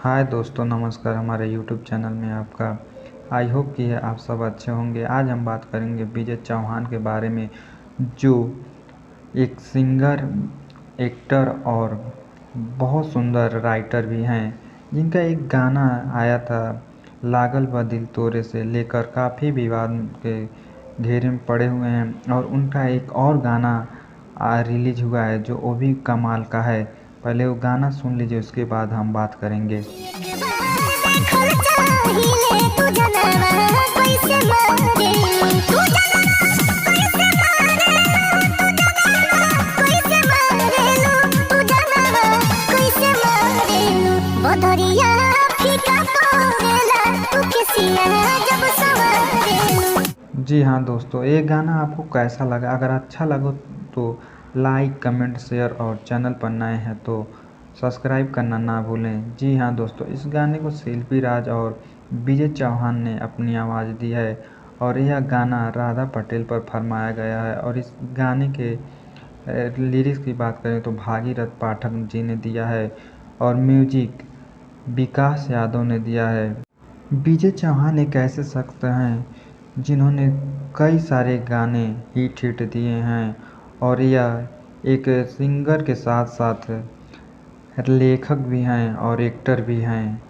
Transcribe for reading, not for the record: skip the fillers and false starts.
हाय दोस्तों, नमस्कार। हमारे यूट्यूब चैनल में आपका आई होप कि आप सब अच्छे होंगे। आज हम बात करेंगे विजय चौहान के बारे में, जो एक सिंगर, एक्टर और बहुत सुंदर राइटर भी हैं। जिनका एक गाना आया था लागल बा दिल तोरे से लेकर काफ़ी विवाद के घेरे में पड़े हुए हैं, और उनका एक और गाना रिलीज हुआ है जो वो भी कमाल का है। पहले वो गाना सुन लीजिए, उसके बाद हम बात करेंगे। जी हाँ दोस्तों, ये गाना आपको कैसा लगा? अगर अच्छा लगा तो लाइक, कमेंट, शेयर, और चैनल पर नए हैं तो सब्सक्राइब करना ना भूलें। जी हाँ दोस्तों, इस गाने को शिल्पी राज और विजय चौहान ने अपनी आवाज़ दी है, और यह गाना राधा पटेल पर फरमाया गया है। और इस गाने के लिरिक्स की बात करें तो भागीरथ पाठक जी ने दिया है, और म्यूजिक विकास यादव ने दिया है। विजय चौहान एक ऐसे शख्स हैं जिन्होंने कई सारे गाने हिट दिए हैं, और यह एक सिंगर के साथ साथ लेखक भी हैं और एक्टर भी हैं।